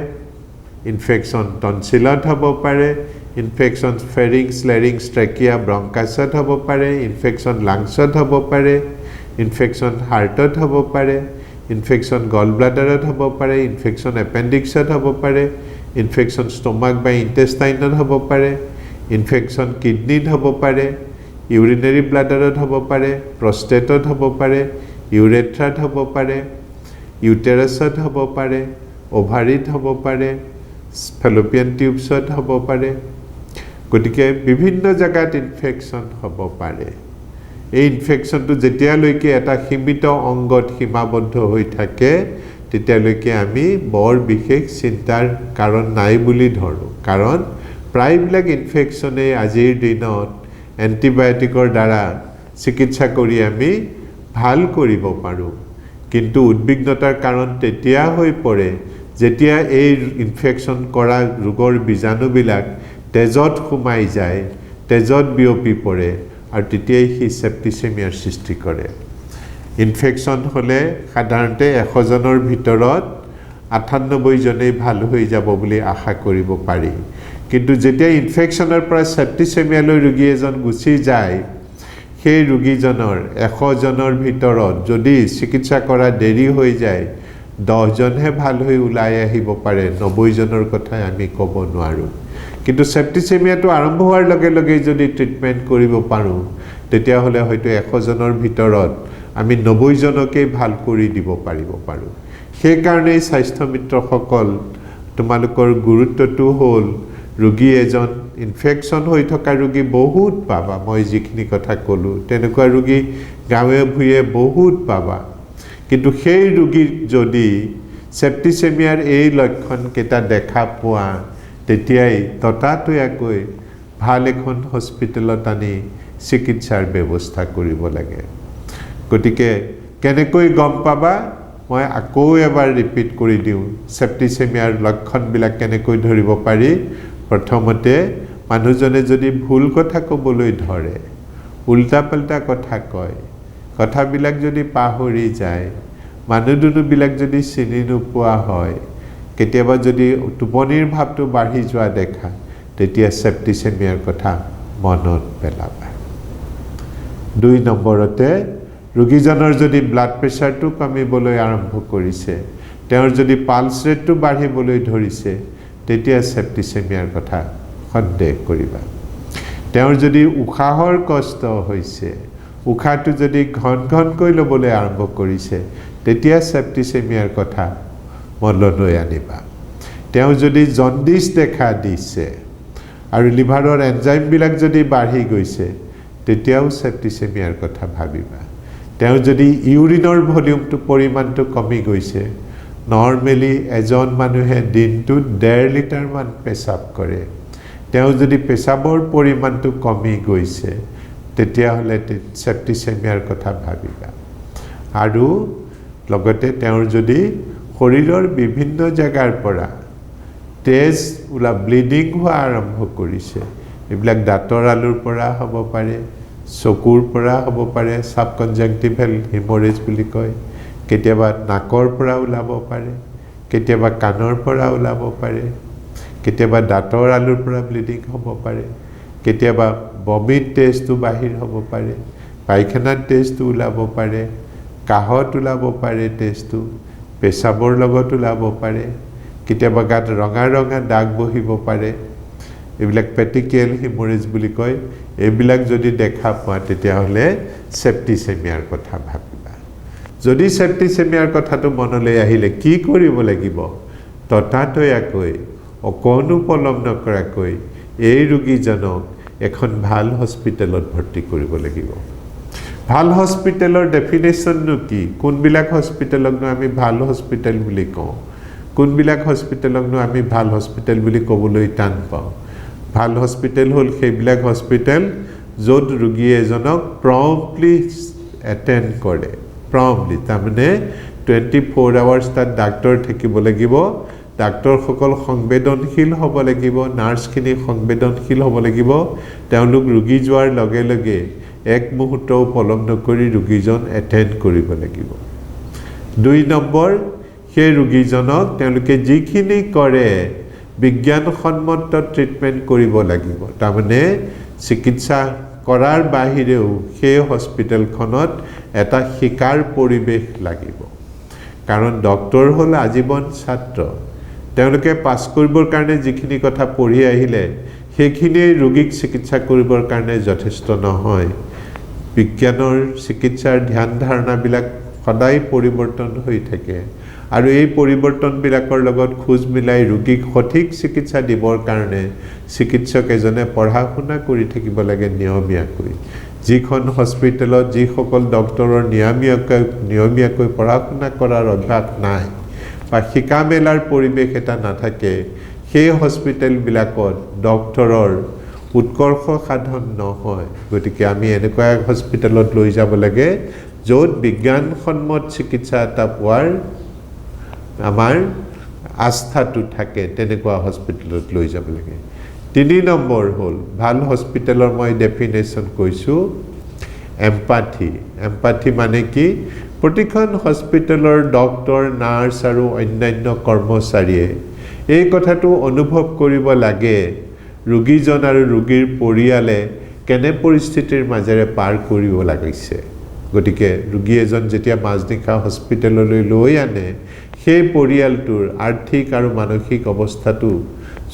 ইনফেকশন টনচিলত হ'ব পাৰে ইনফেকশন ফেৰিংস লেৰিংস ট্ৰেকিয়া ব্ৰংকাছত হ'ব পাৰে ইনফেকশন লাংছত হ'ব পাৰে ইনফেকশন হাৰ্টত হ'ব পাৰে ইনফেকশন গল ব্লাডাৰত হ'ব পাৰে ইনফেকশন এপেন্ডিক্সত হ'ব পাৰে ইনফেকশন ষ্টমাক বা ইন্টেষ্টাইনত হ'ব পাৰে ইনফেকশন কিডনিত হ'ব পাৰে ইউৰিনাৰী ব্লাডাৰত হ'ব পাৰে প্ৰস্টেটত হ'ব পাৰে ইউৰেথ্ৰাত হ'ব পাৰে ইউটেৰাছত হ'ব পাৰে ওভাৰিত হ'ব পাৰে ফেলোপিয়ান টিউবছত হ'ব পাৰে গতিকে বিভিন্ন জায়গাত ইনফেকশন হ'ব পাৰে এই ইনফেকশনটো যেতিয়ালৈকে এটা সীমিত অংগত সীমাবদ্ধ হৈ থাকে তেতিয়ালৈকে আমি বৰ বিশেষ চিন্তাৰ কাৰণ নাই বুলি ধৰো কাৰণ প্ৰায়বিলাক ইনফেকশনে আজিৰ দিনত এন্টিবায়োটিকৰ দ্বাৰা চিকিৎসা কৰি আমি ভাল কৰিব পাৰো কিন্তু উদ্বিগ্নতাৰ কাৰণ তেতিয়া হৈ পৰে যেতিয়া এই ইনফেকশন কৰা ৰোগৰ বীজাণুবিলাক তেজত সোমাই যায় তেজত বিয়পি পৰে আৰু তেতিয়াই হি সেপ্টিসেমিয়াৰ সৃষ্টি কৰে ইনফেকশন হলে সাধাৰণতে 100 জনৰ ভিতৰত 98 জনেই ভাল হৈ যাব বুলি আশা কৰিব পাৰি কিন্তু যেতিয়া ইনফেকশনৰ পৰা সেপ্টিসেমিয়ালৈ ৰোগী এজন গুচি যায় সেই ৰোগীজনৰ 100 জনৰ ভিতৰত যদি চিকিৎসা কৰা দেৰি হৈ যায় 10 জনহে ভাল হৈ ওলাই আহিব পাৰে 90 জনৰ কথা আমি ক'ব নোৱাৰো কিন্তু সেপ্টিসেমিয়াটো আৰম্ভ হোৱাৰ লগে লগে যদি ট্ৰিটমেন্ট কৰিব পাৰো তেতিয়া হলে হয়তো 100 জনৰ ভিতৰত আমি 90 জনকে ভাল কৰি দিব পাৰো সেই কাৰণে স্বাস্থ্য মিত্ৰসকল তোমালোকৰ গুৰুত্বটো হ'ল ৰোগী এজন ইনফেকশন হৈ থকা ৰোগী বহুত পাবা মই যিখিনি কথা ক'লো তেনেকুৱা ৰোগী গাঁৱে ভুঁয়ে বহুত পাবা কিন্তু সেই ৰোগীৰ যদি সেপ্টিসেমিয়াৰ এই লক্ষণ কেটা দেখা পোৱা তেতিয়াই ততাতৈয়াকৈ ভাল এখন হস্পিটেলত আনি চিকিৎসাৰ ব্যৱস্থা কৰিব লাগে গতিকে কেনেকৈ গম পাবা মই আকৌ এবাৰ ৰিপিট কৰি দিওঁ সেপ্টিসেমিয়াৰ লক্ষণবিলাক কেনেকৈ ধৰিব পাৰি প্ৰথমতে মানুহজনে যদি ভুল কথা ক'বলৈ ধৰে, উল্টা পাল্টা কথা কয়, কথাবিলাক যদি পাহৰি যায়, মানুহ-দুনুহবিলাক যদি চিনি নোপোৱা হয়, কেতিয়াবা যদি টোপনিৰ ভাৱটো বাঢ়ি যোৱা দেখা, তেতিয়া সেপ্টিচেমিয়াৰ কথা মনত পেলাবা। 2 নম্বৰতে ৰোগীজনৰ যদি ব্লাড প্ৰেছাৰটো কমিবলৈ আৰম্ভ কৰিছে, তেওঁৰ যদি পালছ ৰেটটো বাঢ়িবলৈ ধৰিছে, তেতিয়া সেপ্টিচেমিয়াৰ কথা সন্দেহ কৰিবা। তেওঁৰ যদি উশাহৰ কষ্ট হৈছে, উশাহটো যদি ঘন ঘনকৈ ল'বলৈ আৰম্ভ কৰিছে, তেতিয়া সেপ্টিচেমিয়াৰ কথা মনলৈ আনিবা। তেওঁ যদি জণ্ডিছ দেখা দিছে আৰু লিভাৰৰ এনজাইমবিলাক যদি বাঢ়ি গৈছে, তেতিয়াও সেপ্টিচেমিয়াৰ কথা ভাবিবা। তেওঁ যদি ইউৰিনৰ ভলিউমটো পৰিমাণটো কমি গৈছে, নৰ্মেলি এজন মানুহে দিনটোত 1.5 লিটাৰমান পেচাব কৰে, তেওঁ যদি পেচাবৰ পৰিমাণটো কমি গৈছে, তেতিয়াহ'লে সেপ্টিচেমিয়াৰ কথা ভাবিবা। আৰু লগতে তেওঁৰ যদি শৰীৰৰ বিভিন্ন জেগাৰ পৰা তেজ ব্লিডিং হোৱা আৰম্ভ কৰিছে, এইবিলাক দাঁতৰ আলুৰ পৰা হ'ব পাৰে, চকুৰ পৰা হ'ব পাৰে, সাবকনজাংটিভেল হিমৰেজ বুলি কয়, কেতিয়াবা নাকৰ পৰা ওলাব পাৰে, কেতিয়াবা কাণৰ পৰা ওলাব পাৰে, কেতিয়াবা দাঁতৰ আলুৰ পৰা ব্লিডিং হ'ব পাৰে, কেতিয়াবা বমিত তেজটো বাহিৰ হ'ব পাৰে, পায়খানাত তেজটো ওলাব পাৰে, কাহত ওলাব পাৰে তেজটো, পেচাবৰ লগত ওলাব পাৰে, কেতিয়াবা গাত ৰঙা ৰঙা দাগ বহিব পাৰে, এইবিলাক পেটিকিয়েল হিমৰেজ বুলি কয়। এইবিলাক যদি দেখা পোৱা, তেতিয়াহ'লে সেপ্টিচেমিয়াৰ কথা ভাবিবা। যদি সেপ্টিচেমিয়াৰ কথাটো মনলৈ আহিলে কি কৰিব লাগিব? ততাতৈয়াকৈ অকণো পলম নকৰাকৈ এই ৰোগীজনক এখন ভাল হস্পিটেলত ভৰ্তি কৰিব লাগিব। ভাল হস্পিটেলৰ ডেফিনেশ্যননো কি? কোনবিলাক হস্পিটেলকনো আমি ভাল হস্পিটেল বুলি কওঁ, কোনবিলাক হস্পিটেলকনো আমি ভাল হস্পিটেল বুলি ক'বলৈ টান পাওঁ? ভাল হস্পিটেল হ'ল সেইবিলাক হস্পিটেল য'ত ৰোগী এজনক প্ৰম্পটলি এটেণ্ড কৰে, প্ৰম্পটলি, তাৰমানে 24 আৱাৰ্ছ তাত ডাক্তৰ থাকিব লাগিব, ডাক্তৰসকল সংবেদনশীল হ'ব লাগিব, নাৰ্ছখিনি সংবেদনশীল হ'ব লাগিব, তেওঁলোক ৰোগী যোৱাৰ লগে লগে এক মুহূৰ্তও পলম নকৰি ৰোগীজন এটেণ্ড কৰিব লাগিব। 2 নম্বৰ, সেই ৰোগীজনক তেওঁলোকে যিখিনি কৰে বিজ্ঞানসন্মত ট্ৰিটমেণ্ট কৰিব লাগিব, তাৰমানে চিকিৎসা কৰাৰ বাহিৰেও সেই হস্পিটেলখনত এটা শিকাৰ পৰিৱেশ লাগিব। কাৰণ ডক্তৰ হ'ল আজীৱন ছাত্ৰ, তেওঁলোকে পাছ কৰিবৰ কাৰণে যিখিনি কথা পঢ়ি আহিলে সেইখিনিয়ে ৰোগীক চিকিৎসা কৰিবৰ কাৰণে যথেষ্ট নহয়। বিজ্ঞানৰ চিকিৎসাৰ ধ্যান ধাৰণাবিলাক সদায় পৰিৱৰ্তন হৈ থাকে, আৰু এই পৰিৱৰ্তনবিলাকৰ লগত খোজ মিলাই ৰোগীক সঠিক চিকিৎসা দিবৰ কাৰণে চিকিৎসক এজনে পঢ়া শুনা কৰি থাকিব লাগে নিয়মীয়াকৈ। যিখন হস্পিটেলত যিসকল ডক্তৰৰ নিয়মীয়াকৈ পঢ়া শুনা কৰাৰ অভ্যাস নাই বা শিকা মেলাৰ পৰিৱেশ এটা নাথাকে, সেই হস্পিটেলবিলাকত ডক্তৰৰ উৎকৰ্ষ সাধন নহয়। গতিকে আমি এনেকুৱা এক হস্পিটেলত লৈ যাব লাগে য'ত বিজ্ঞানসন্মত চিকিৎসা এটা পোৱাৰ আমাৰ আস্থাটো থাকে, তেনেকুৱা হস্পিটেলত লৈ যাব লাগে। 3 নম্বৰ হ'ল ভাল হস্পিটেলৰ মই ডেফিনেশ্যন কৈছোঁ এম্পাথি। এম্পাথি মানে কি? প্ৰতিখন হস্পিটেলৰ ডক্তৰ, নাৰ্ছ আৰু অন্যান্য কৰ্মচাৰীয়ে এই কথাটো অনুভৱ কৰিব লাগে ৰোগীজন আৰু ৰোগীৰ পৰিয়ালে কেনে পৰিস্থিতিৰ মাজেৰে পাৰ কৰিব লাগিছে। গতিকে ৰোগী এজন যেতিয়া মাজনিশা হস্পিটেললৈ লৈ আনে, সেই পৰিয়ালটোৰ আৰ্থিক আৰু মানসিক অৱস্থাটো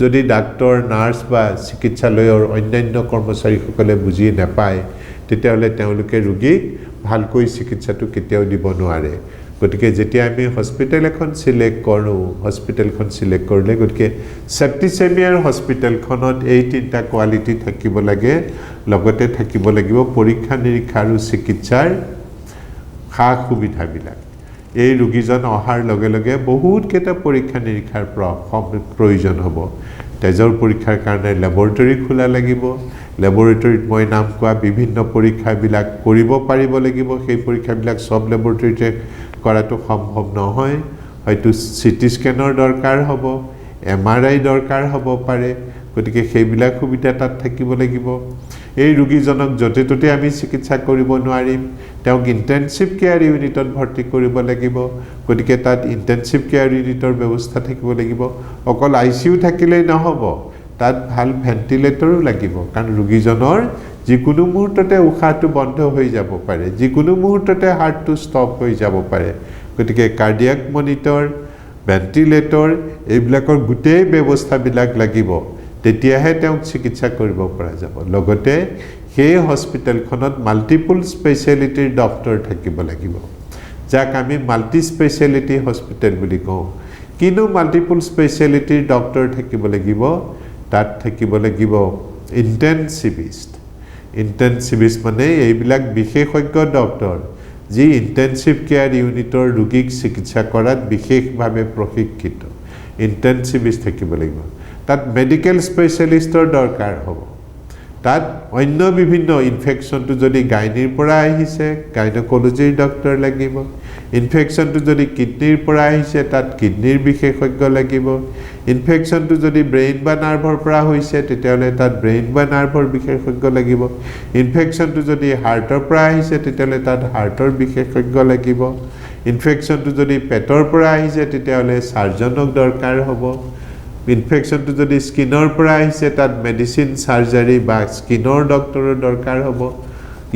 যদি ডাক্তৰ, নাৰ্ছ বা চিকিৎসালয়ৰ অন্যান্য কৰ্মচাৰীসকলে বুজি নাপায়, তেতিয়াহ'লে তেওঁলোকে ৰোগীক ভালকৈ চিকিৎসাটো কেতিয়াও দিব নোৱাৰে। গতিকে যেতিয়া আমি হস্পিটেল এখন চিলেক্ট কৰোঁ, হস্পিটেলখন চিলেক্ট কৰিলে গতিকে সেপ্টিচেমিয়াৰ হস্পিটেলখনত এই 3টা কোৱালিটি থাকিব লাগে। লগতে থাকিব লাগিব পৰীক্ষা নিৰীক্ষা আৰু চিকিৎসাৰ সা সুবিধাবিলাক। এই ৰোগীজন অহাৰ লগে লগে বহুতকেইটা পৰীক্ষা নিৰীক্ষাৰ প্ৰয়োজন হ'ব। তেজৰ পৰীক্ষাৰ কাৰণে লেবৰেটৰী খোলা লাগিব, লেবৰেটৰীত মই নাম কোৱা বিভিন্ন পৰীক্ষাবিলাক কৰিব পাৰিব লাগিব। সেই পৰীক্ষাবিলাক সব লেবৰেটৰীতে কৰাটো সম্ভৱ নহয়, হয়তো CT স্কেনৰ দৰকাৰ হ'ব, MRI দৰকাৰ হ'ব পাৰে গতিকে সেইবিলাক সুবিধা তাত থাকিব লাগিব এই ৰোগীজনক যতে ততে আমি চিকিৎসা কৰিব নোৱাৰিম তেওঁক ইন্টেনসিভ কেয়াৰ ইউনিটত ভৰ্তি কৰিব লাগিব গতিকে তাত ইন্টেনসিভ কেয়াৰ ইউনিটৰ ব্যৱস্থা থাকিব লাগিব অকল ICU থাকিলেই নহব তাত ভাল ভেন্টিলেটৰো লাগিব কাৰণ ৰোগীজনৰ যিকোনো মুহূৰ্ততে উশাহটো বন্ধ হৈ যাব পাৰে যিকোনো মুহূৰ্ততে হাৰ্টটো ষ্টপ হৈ যাব পাৰে গতিকে কাৰ্ডিয়াক মনিটৰ ভেন্টিলেটৰ এইবিলাকৰ গোটেই ব্যৱস্থাবিলাক লাগিব তেতিয়াহে তেওঁক চিকিৎসা কৰিব পৰা যাব লগতে সেই হস্পিটেলখনত মাল্টিপল স্পেশালিটিৰ ডক্টৰ থাকিব লাগিব যাক আমি মাল্টি স্পেশালিটি হস্পিটেল বুলি কওঁ কিনো মাল্টিপল স্পেশালিটিৰ ডক্টৰ থাকিব লাগিব তাত থাকিব লাগিব ইন্টেনসিভিষ্ট মানে এইবিলাক বিশেষজ্ঞ ডক্টৰ যি ইন্টেনসিভ কেয়াৰ ইউনিটৰ ৰোগীক চিকিৎসা কৰাত বিশেষভাৱে প্ৰশিক্ষিত ইন্টেনসিভিষ্ট থাকিব লাগিব তাত মেডিকেল স্পেশালিষ্টৰ দৰকাৰ হ'ব তাত অন্য বিভিন্ন ইনফেকশনটো যদি গাইনিৰ পৰা আহিছে গাইনোকলজিৰ ডক্টৰ লাগিব ইনফেকশনটো যদি কিডনিৰ পৰা আহিছে তাত কিডনিৰ বিশেষজ্ঞ লাগিব ইনফেকশনটো যদি ব্ৰেইন বা নাৰ্ভৰ পৰা হৈছে তেতিয়ালে তাত ব্ৰেইন বা নাৰ্ভৰ বিশেষজ্ঞ লাগিব ইনফেকশনটো যদি হাৰ্টৰ পৰা আহিছে তেতিয়ালে তাত হাৰ্টৰ বিশেষজ্ঞ লাগিব ইনফেকশনটো যদি পেটৰ পৰা আহিছে তেতিয়ালে সাৰ্জনক দৰকাৰ হ'ব ইনফেকশনটো যদি স্কিনৰ পৰা আহিছে তাত মেডিসিন সাৰ্জাৰি বা স্কিনৰ ডক্টৰৰ দৰকাৰ হ'ব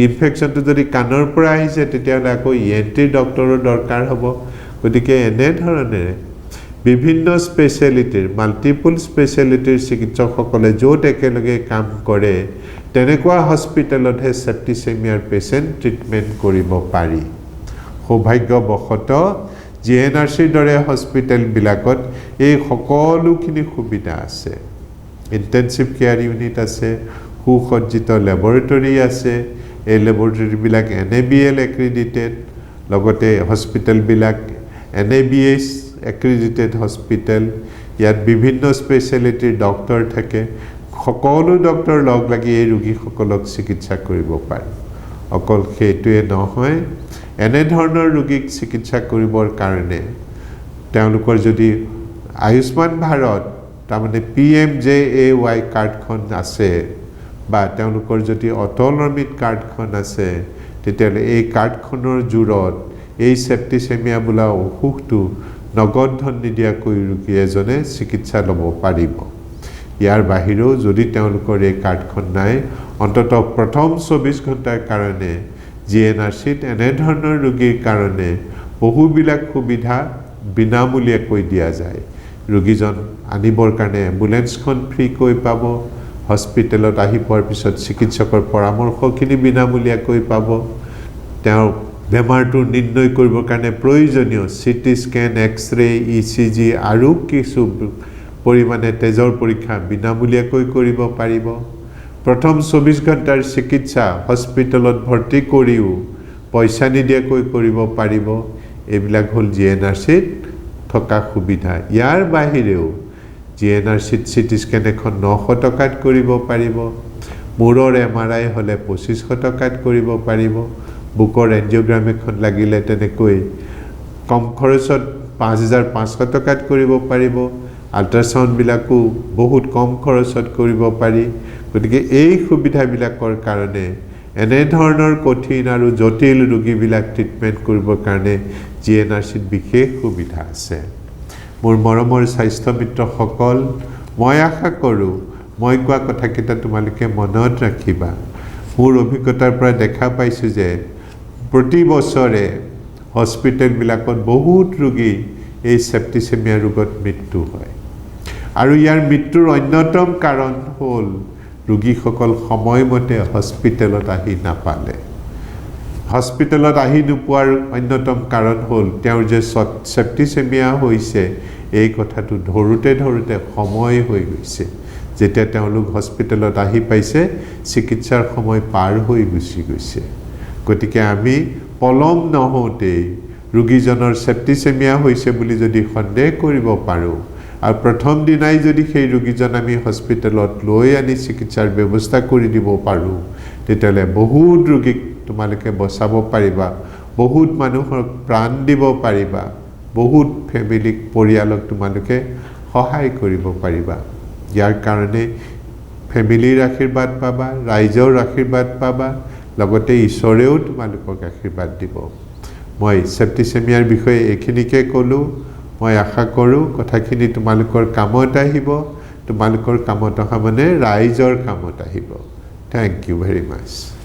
ইনফেকশনটো যদি কাণৰ পৰা আহিছে তেতিয়ালে আকৌ ENT ডক্টৰৰ দৰকাৰ হ'ব গতিকে এনে ধৰণে বিভিন্ন স্পেশালিটিৰ মাল্টিপল স্পেশালিটিৰ চিকিৎসকসকলে য'ত একেলগে কাম কৰে তেনেকুৱা হস্পিটেলতহে সেপ্টিসেমিয়াৰ পেশেন্ট ট্ৰিটমেন্ট কৰিব পাৰি সৌভাগ্যবশতঃ GNRCৰ দৰে হস্পিটেল বিলাকত এই সকলোখিনি সুবিধা আছে ইন্টেনসিভ কেয়াৰ ইউনিট আছে সুসজ্জিত ল্যাবৰেটৰী আছে এই ল্যাবৰেটৰী বিলাক NABL accredited লগতে হস্পিটেল বিলাক NABH accredited হস্পিটেল ইয়াত বিভিন্ন স্পেশালিটিৰ ডক্টৰ থাকে সকলো ডক্টৰ লগ লাগি এই ৰোগীসকলক চিকিৎসা কৰিব পাৰে অকল সেইটোৱে নহয় এনে ধৰণৰ ৰোগীক চিকিৎসা কৰিবৰ কাৰণে তেওঁলোকৰ যদি আয়ুষ্মান ভাৰত তাৰমানে PMJAY কাৰ্ডখন আছে বা তেওঁলোকৰ যদি অটল অমৃত কাৰ্ডখন আছে তেতিয়ালে এই কাৰ্ডখনৰ জুৰত এই সেপ্টিসেমিয়া বোলা অসুখটো নগদ ধন নিদিয়াকৈ ৰোগী এজনে চিকিৎসা ল'ব পাৰিব ইয়াৰ বাহিৰেও যদি তেওঁলোকৰ এই কাৰ্ডখন নাই অন্ততঃ প্ৰথম 24 ঘণ্টাৰ কাৰণে GNRCত এনে ধৰণৰ ৰোগীৰ কাৰণে বহুবিলাক সুবিধা বিনামূলীয়াকৈ দিয়া যায় ৰোগীজন আনিবৰ কাৰণে এম্বুলেন্সখন ফ্ৰী কৈ পাব হস্পিটেলত আহি পোৱাৰ পিছত চিকিৎসকৰ পৰামৰ্শখিনি বিনামূলীয়াকৈ পাব তেওঁ বেমাৰটো নিৰ্ণয় কৰিবৰ কাৰণে প্ৰয়োজনীয় সিটি স্ক্যান এক্স-ৰে ECG আৰু কিছু পৰিমাণে তেজৰ পৰীক্ষা বিনামূলীয়াকৈ কৰিব পাৰিব প্ৰথম 24 ঘণ্টাৰ চিকিৎসা হস্পিটেলত ভৰ্তি কৰিও পইচা নিদিয়াকৈ কৰিব পাৰিব এইবিলাক হল GNRCত থকা সুবিধা ইয়াৰ বাহিৰেও GNRCত সিটি স্ক্যান এখন 900 টকাত কৰিব পাৰিব মূৰৰ MRI হলে 2500 টকাত কৰিব পাৰিব বুকৰ এনজিওগ্ৰাম এখন লাগিলে তেনেকৈ কম খৰচত 5500 টকাত কৰিব পাৰিব আল্ট্ৰাসাউন্ড বিলাকো বহুত কম খৰচত কৰিব পাৰি গতিকে এই সুবিধাবিলাকৰ কাৰণে এনে ধৰণৰ কঠিন আৰু জটিল ৰোগীবিলাক ট্ৰিটমেন্ট কৰিবৰ কাৰণে GNRCত বিশেষ সুবিধা আছে মোৰ মৰমৰ স্বাস্থ্য মিত্ৰসকল মই আশা কৰো মই কোৱা কথাকেইটা তোমালোকে মনত ৰাখিবা মোৰ অভিজ্ঞতাৰ পৰা দেখা পাইছো যে প্ৰতি বছৰে হস্পিটেল বিলাকত বহুত ৰোগী এই সেপ্টিসেমিয়া ৰোগত মৃত্যু হয় আৰু ইয়াৰ মৃত্যুৰ অন্যতম কাৰণ হল ৰোগীসকল সময়মতে হস্পিটেলত আহি নাপালে হস্পিটেলত আহি নোপোৱাৰ অন্যতম কাৰণ হল তেওঁৰ যে সেপ্টিসেমিয়া হৈছে এই কথাটো ধৰুতে সময় হৈ গৈছে যেতিয়া তেওঁলোক হস্পিটেলত আহি পাইছে চিকিৎসাৰ সময় পাৰ হৈ গুছি গৈছে গতিকে আমি পলম নহওঁতে ৰোগীজনৰ সেপ্টিসেমিয়া হৈছে বুলি যদি সন্দেহ কৰিব পাৰো আৰু প্ৰথম দিনাই যদি সেই ৰোগীজন আমি হস্পিটেলত লৈ আনি চিকিৎসাৰ ব্যৱস্থা কৰি দিব পাৰো তেতিয়ালে বহুত ৰোগীক তোমালোকে বচাব পাৰিবা বহুত মানুহক প্ৰাণ দিব পাৰিবা বহুত ফ্যামিলিক পৰিয়ালক তোমালোকে সহায় কৰিব পাৰিবা ইয়াৰ কাৰণে ফেমিলিৰ আশীৰ্বাদ পাবা ৰাইজৰ আশীৰ্বাদ পাবা লগতে ঈশ্বৰেও তোমালোকক আশীৰ্বাদ দিব মই সেপ্টিসেমিয়াৰ বিষয়ে এইখিনিকে ক'লো মই আশা কৰোঁ কথাখিনি তোমালোকৰ কামত আহিব তোমালোকৰ কামত অহা মানে ৰাইজৰ কামত আহিব থ্যাংক ইউ ভেৰি মাচ